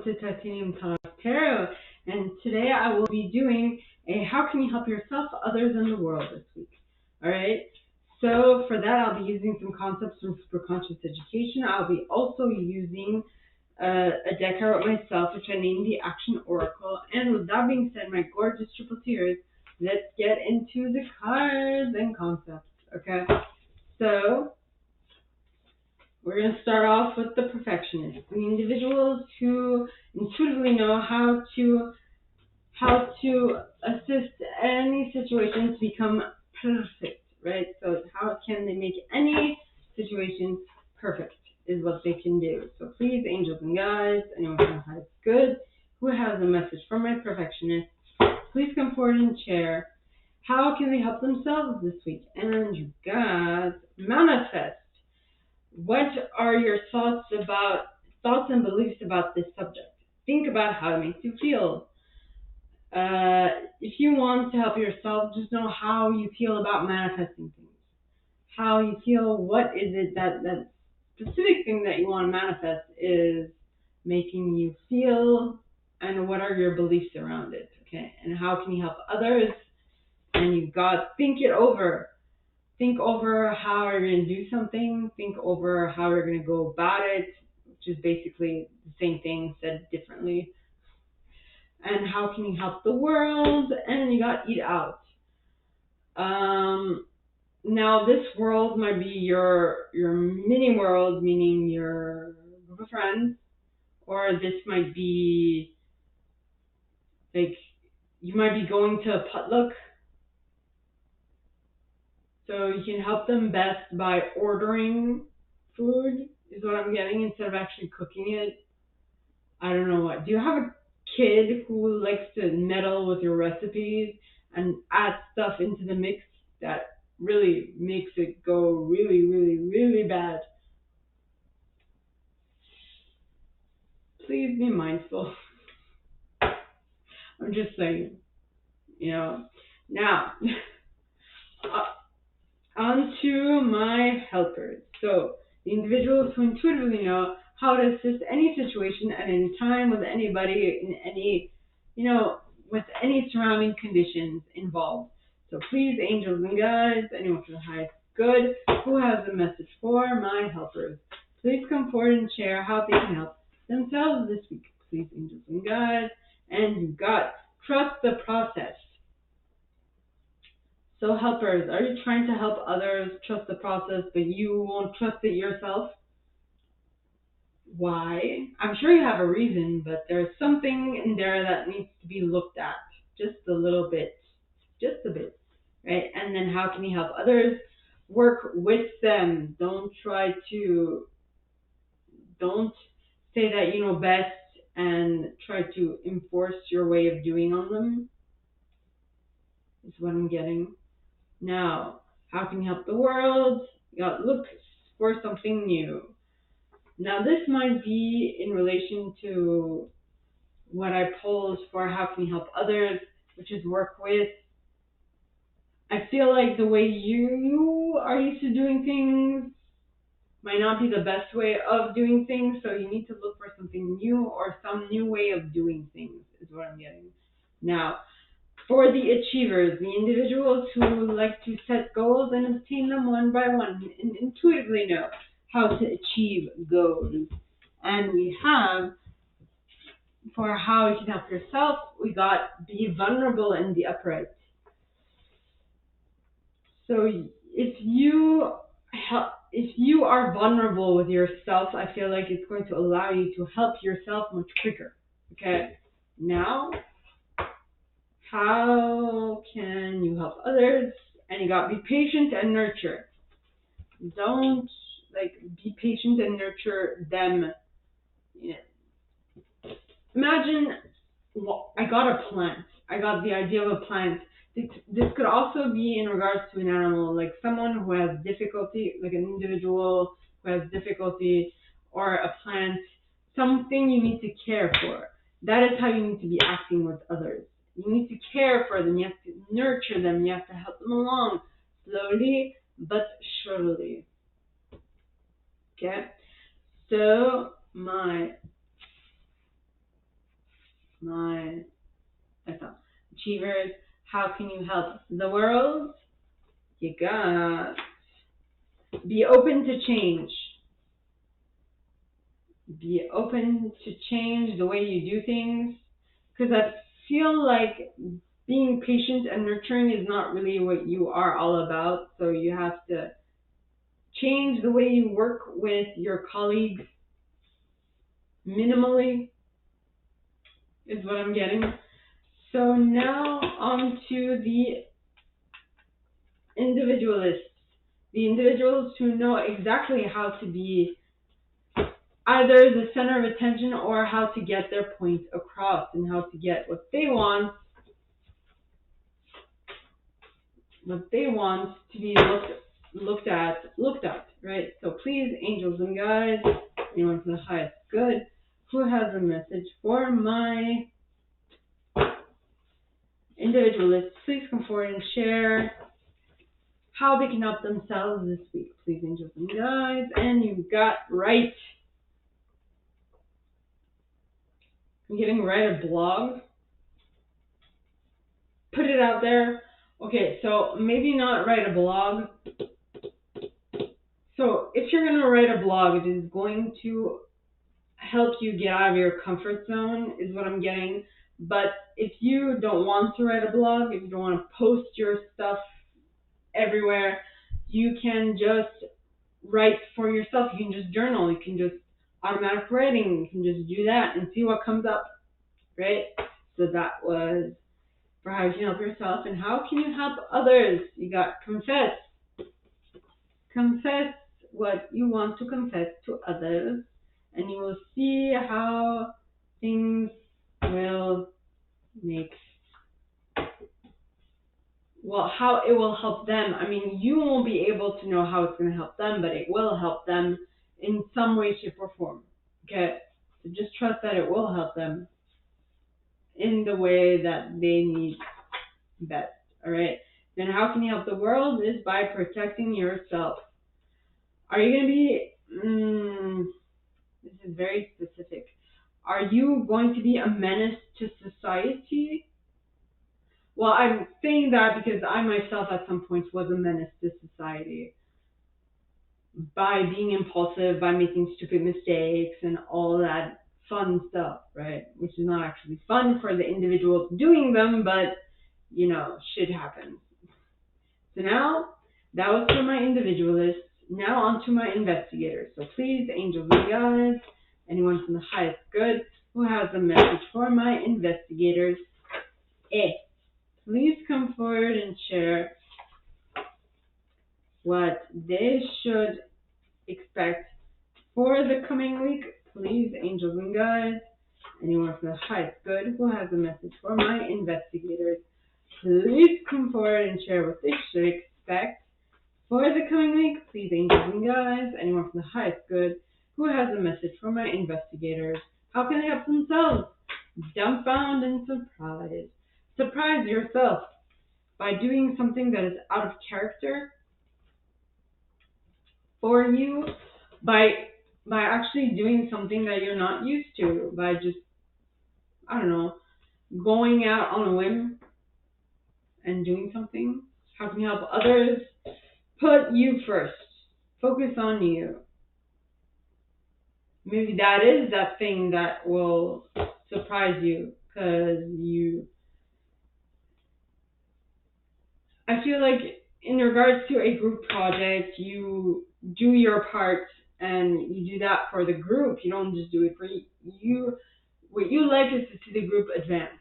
to titaniumtalarstarot, and today I will be doing a how can you help yourself, others, and the world this week. Alright, so for that I'll be using some concepts from Superconscious Education. I'll be also using a deck I wrote myself, which I named the Action Oracle. And with that being said, my gorgeous triple tears, let's get into the cards and concepts. Okay, so we're going to start off with the perfectionists, the individuals who intuitively know how to assist any situation to become perfect, right? So how can they make any situation perfect is what they can do. So please, angels and guides, anyone who has good, who has a message for my perfectionists, please come forward and share. How can they help themselves this week? And you guys, manifest. What are your thoughts and beliefs about this subject? Think about how it makes you feel. If you want to help yourself, just know how you feel about manifesting things. How you feel, what is it that specific thing that you want to manifest is making you feel, and what are your beliefs around it, okay? And how can you help others? And you've got, think it over. Think over how you're going to do something. Think over how you're going to go about it, which is basically the same thing said differently. And how can you help the world? And you got eat out. Now this world might be your mini world, meaning your group of friends, or this might be like you might be going to a potluck. So you can help them best by ordering food, is what I'm getting, instead of actually cooking it. I don't know what. Do you have a kid who likes to meddle with your recipes and add stuff into the mix that really makes it go really, really, really bad? Please be mindful. I'm just saying, Now, on to my helpers. So, the individuals who intuitively know how to assist any situation at any time with anybody in any, with any surrounding conditions involved. So please, angels and guides, anyone for the highest good, who has a message for my helpers, please come forward and share how they can help themselves this week. Please, angels and guides. And you've got trust the process. So helpers, are you trying to help others trust the process, but you won't trust it yourself? Why? I'm sure you have a reason, but there's something in there that needs to be looked at just a little bit, just a bit, right? And then how can you help others? Work with them. Don't say that you know best and try to enforce your way of doing on them, is what I'm getting. Now, how can you help the world? You got look for something new. Now, this might be in relation to what I posed for how can you help others, which is work with. I feel like the way you are used to doing things might not be the best way of doing things, so you need to look for something new or some new way of doing things, is what I'm getting. Now, for the achievers, the individuals who like to set goals and obtain them one by one and intuitively know how to achieve goals. And we have, for how you can help yourself, we got be vulnerable in the upright. So if you are vulnerable with yourself, I feel like it's going to allow you to help yourself much quicker. Okay, now, how can you help others? And you got be patient and nurture. Don't be patient and nurture them. Imagine, I got a plant. I got the idea of a plant. This could also be in regards to an animal, like someone who has difficulty, like an individual who has difficulty, or a plant, something you need to care for. That is how you need to be acting with others. You need to care for them. You have to nurture them. You have to help them along slowly but surely. Okay? So, my That's all. Achievers, how can you help the world? You got be open to change. Be open to change the way you do things. Because I feel like being patient and nurturing is not really what you are all about. So you have to change the way you work with your colleagues minimally, is what I'm getting. So now on to the individualists. The individuals who know exactly how to be either the center of attention or how to get their point across and how to get what they want to be looked at, right? So please, angels and guides, anyone from the highest good, who has a message for my individualists, please come forward and share how they can help themselves this week. Please, angels and guides. And you got right. I'm getting write a blog. Put it out there. Okay, so maybe not write a blog. So if you're going to write a blog, it is going to help you get out of your comfort zone, is what I'm getting. But if you don't want to write a blog, if you don't want to post your stuff everywhere, you can just write for yourself. You can just journal. You can just automatic writing. You can just do that and see what comes up, right? So that was for how you can help yourself and how can you help others. You got confess. Confess what you want to confess to others, and you will see how things will make, well, how it will help them. I mean, you won't be able to know how it's going to help them, but it will help them in some way, shape, or form. Okay? So just trust that it will help them in the way that they need best. All right? Then how can you help the world? Is by protecting yourself. Are you going to be, this is very specific. Are you going to be a menace to society? Well, I'm saying that because I myself at some points was a menace to society by being impulsive, by making stupid mistakes and all that fun stuff, right? Which is not actually fun for the individuals doing them, but, shit happens. So now, that was for my individualists. Now on to my investigators. So please, angels and guides, anyone from the highest good who has a message for my investigators, please come forward and share what they should expect for the coming week. Please, angels and guides, anyone from the highest good who has a message for my investigators, please come forward and share what they should expect for the coming week. Please, angels and guides, anyone from the highest good who has a message for my investigators, how can they help themselves? Dumbfound and surprised. Surprise yourself by doing something that is out of character for you, by actually doing something that you're not used to, by just, going out on a whim and doing something. How can you help others? Put you first. Focus on you. Maybe that is that thing that will surprise you, because I feel like in regards to a group project, you do your part and you do that for the group. You don't just do it for you. What you like is to see the group advance,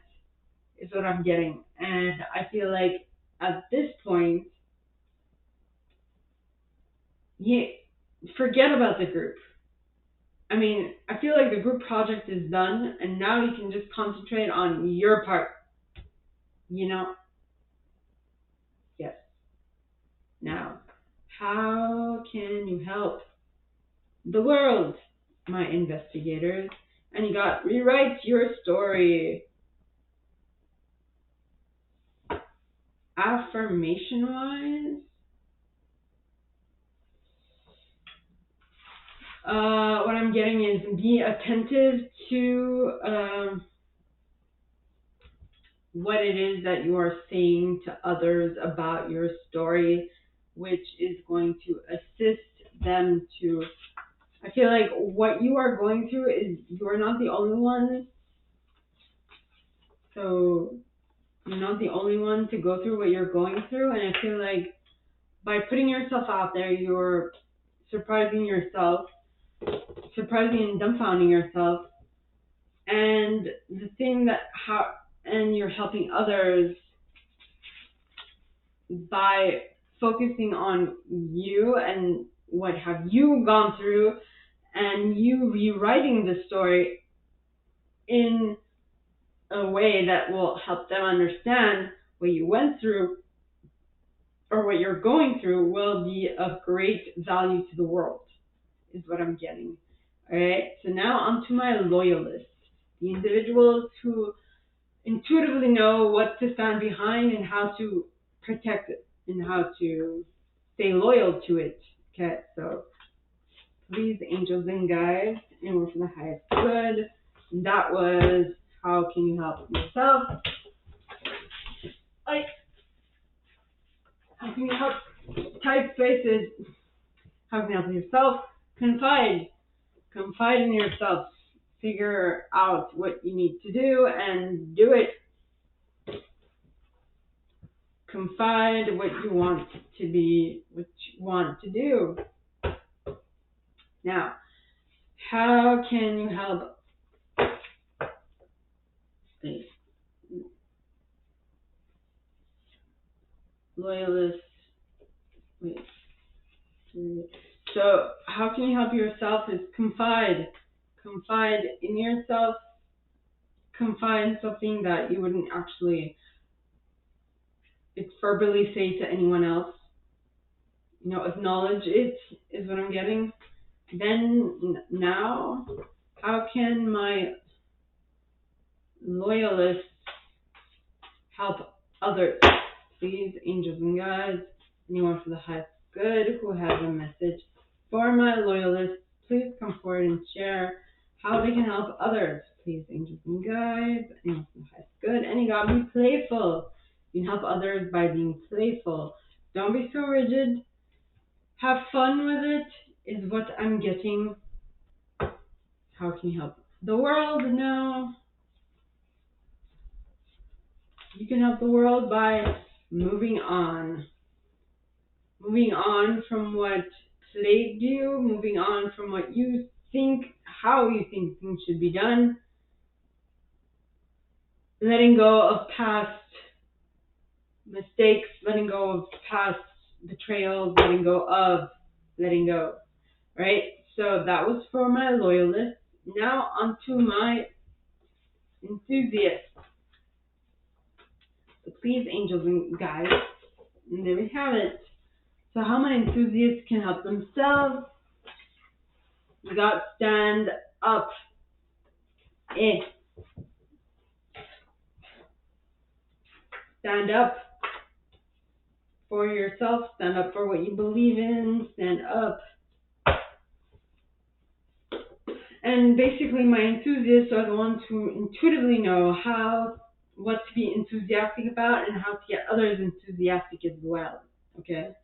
is what I'm getting. And I feel like at this point, you forget about the group. I mean, I feel like the group project is done, and now you can just concentrate on your part. Yes. Now, how can you help the world, my investigators? And you got rewrite your story. Affirmation-wise, what I'm getting is be attentive to what it is that you are saying to others about your story, which is going to assist them to. I feel like what you are going through is you're not the only one. So you're not the only one to go through what you're going through. And I feel like by putting yourself out there, you're surprising yourself, surprising and dumbfounding yourself. And the thing that and you're helping others by focusing on you and what have you gone through, and you rewriting the story in a way that will help them understand what you went through or what you're going through will be of great value to the world, is what I'm getting. All right, so now on to my loyalists, the individuals who intuitively know what to stand behind and how to protect it and how to stay loyal to it. Okay, so please, angels and guides, and we're for the highest good. And that was how can you help yourself? How can you help type spaces? How can you help yourself? Confide. Confide in yourself. Figure out what you need to do and do it. Confide what you want to be, what you want to do. Now, how can you help loyalists? Wait. So, how can you help yourself is confide. Confide in yourself. Confide in something that you wouldn't actually verbally say to anyone else. You know, acknowledge it is what I'm getting. Then now, how can my loyalists help others? Please, angels and guides, anyone for the highest good who has a message for my loyalists, please come forward and share how they can help others. Please, angels and guides, anyone for the highest good. And you gotta be playful. You can help others by being playful. Don't be so rigid. Have fun with it, is what I'm getting. How can you help the world now? You can help the world by moving on. Moving on from what plagued you, moving on from what you think, how you think things should be done. Letting go of past mistakes, letting go of past betrayals, letting go. Right? So that was for my loyalists. Now onto my enthusiasts. So please, angels and guides, and there we have it. So how my enthusiasts can help themselves. You got stand up. Stand up for yourself. Stand up for what you believe in. Stand up. And basically my enthusiasts are the ones who intuitively know what to be enthusiastic about and how to get others enthusiastic as well. Okay?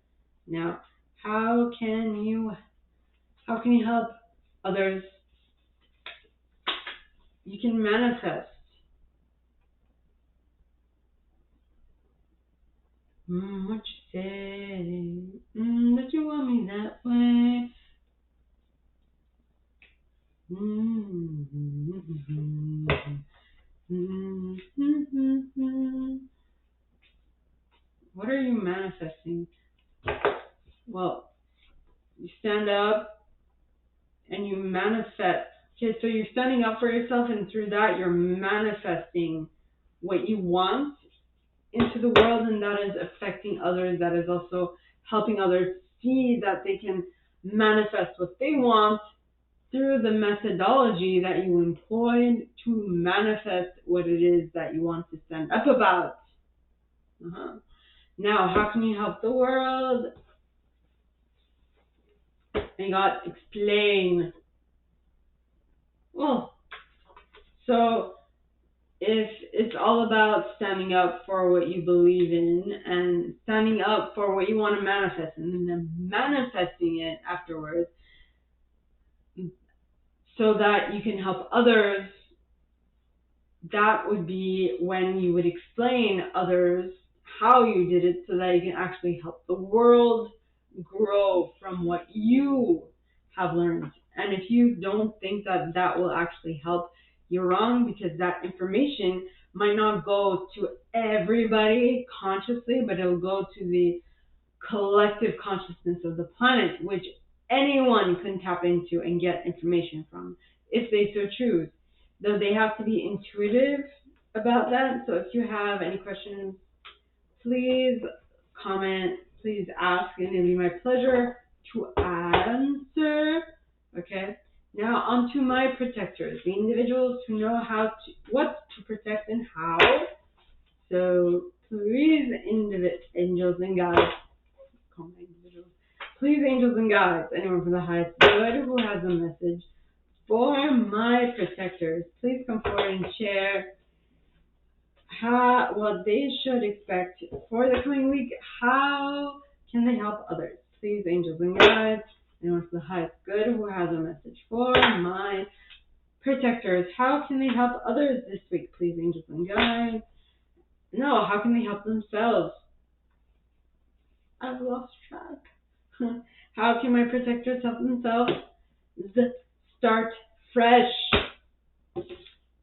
Now, how can you help others? You can manifest. What you say? That you want me that way. What are you manifesting? Well, you stand up and you manifest. Okay, so you're standing up for yourself, and through that you're manifesting what you want into the world, and that is affecting others. That is also helping others see that they can manifest what they want through the methodology that you employed to manifest what it is that you want to stand up about. Now, how can you help the world? And God, explain. Well, so if it's all about standing up for what you believe in and standing up for what you want to manifest and then manifesting it afterwards so that you can help others, that would be when you would explain others how you did it so that you can actually help the world grow from what you have learned. And if you don't think that that will actually help, you're wrong, because that information might not go to everybody consciously, but it'll go to the collective consciousness of the planet, which anyone can tap into and get information from if they so choose. Though they have to be intuitive about that. So if you have any questions, please comment, please ask, and it'll be my pleasure to answer. Okay. Now on to my protectors, the individuals who know what to protect and how. So please, angels and guides, call my individuals. Please, angels and guides, anyone from the highest good who has a message for my protectors, please come forward and share what they should expect for the coming week. How can they help others? Please, angels and guides, anyone from the highest good who has a message for my protectors. How can they help others this week? Please, angels and guides. No, how can they help themselves? I've lost track. How can my protectors help themselves? Start fresh.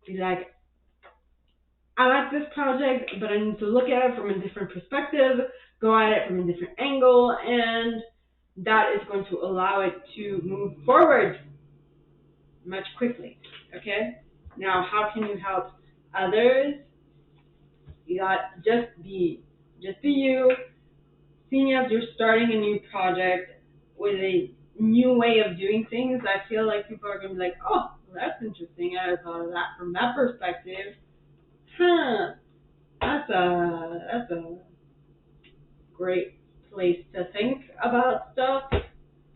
Be like, I like this project, but I need to look at it from a different perspective, go at it from a different angle, and that is going to allow it to move forward much quickly. Okay? Now, how can you help others? You got just be you. Seeing as you're starting a new project with a new way of doing things, I feel like people are going to be like, oh, well, that's interesting. I never thought of that from that perspective. Huh. That's a great place to think about stuff.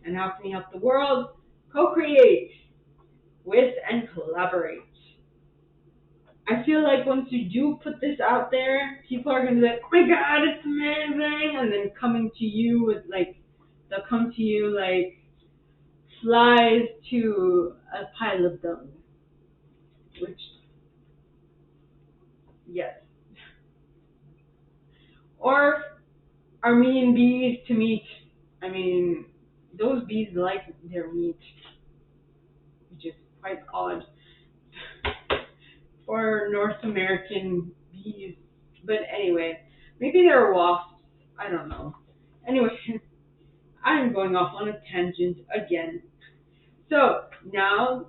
And how can you help the world? Co-create with and collaborate. I feel like once you do put this out there, people are going to be like, oh my God, it's amazing. And then they'll come to you like flies to a pile of dung. Which, yes. Or Armenian bees to meat. I mean, those bees like their meat, which is quite odd for North American bees. But anyway, maybe they're wasps. I don't know. Anyway, I'm going off on a tangent again. So now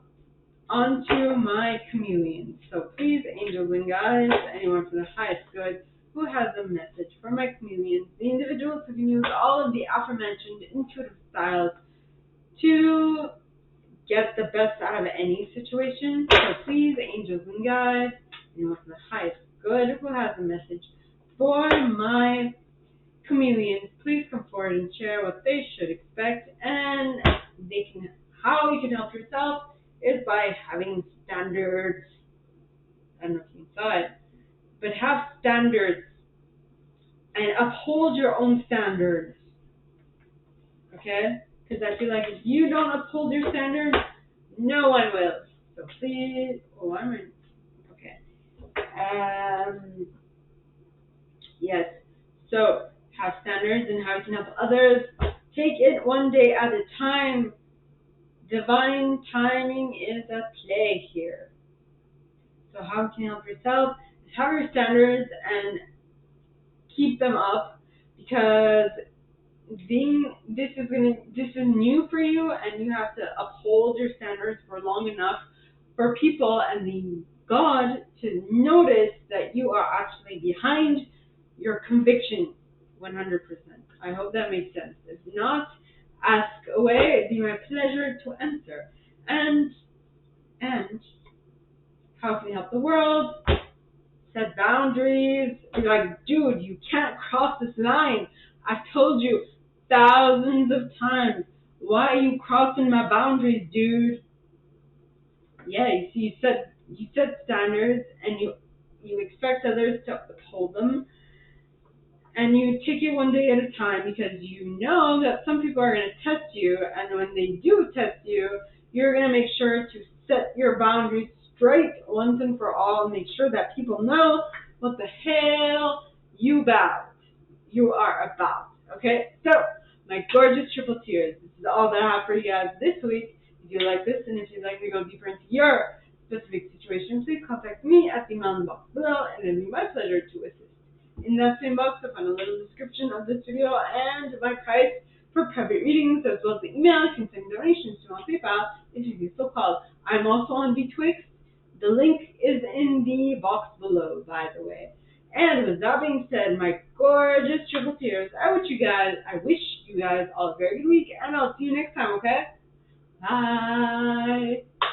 on to my chameleons. So please, angels and guides, anyone from the highest good who has a message for my chameleons, the individuals who can use all of the aforementioned intuitive styles to get the best out of any situation. So please, angels and guides, anyone from the highest good who has a message for my chameleons, please come forward and share what they should expect, and how you can help yourself is by having standards. I don't know if you saw it, but have standards and uphold your own standards. Okay? Because I feel like if you don't uphold your standards, no one will. So please, okay. Yes. So have standards and how you can help others. Take it one day at a time. Divine timing is at play here. So how can you help yourself? Just have your standards and keep them up, because this is new for you, and you have to uphold your standards for long enough for people and the God to notice that you are actually behind your conviction 100%. I hope that makes sense. If not, ask away. It'd be my pleasure to answer. And how can we help the world? Set boundaries. Be like, dude, you can't cross this line. I've told you thousands of times. Why are you crossing my boundaries, dude? Yeah, you see, you set standards, and you you expect others to uphold them, and you take it one day at a time because you know that some people are going to test you, and when they do test you, you're going to make sure to set your boundaries straight once and for all, and make sure that people know what the hell you are about. Okay? So, my gorgeous triple tears, this is all that I have for you guys this week. If you like this, and if you'd like me to go deeper into your specific situation, please contact me at the email in the box below, and it'll be my pleasure to assist. In that same box, you'll find a little description of this video and my price for private readings, as well as the email. You can send donations to on PayPal if you feel so called. I'm also on Betwixt. The link is in the box below, by the way. And with that being said, my gorgeous triple tears, I wish you guys all a very good week, and I'll see you next time, okay? Bye.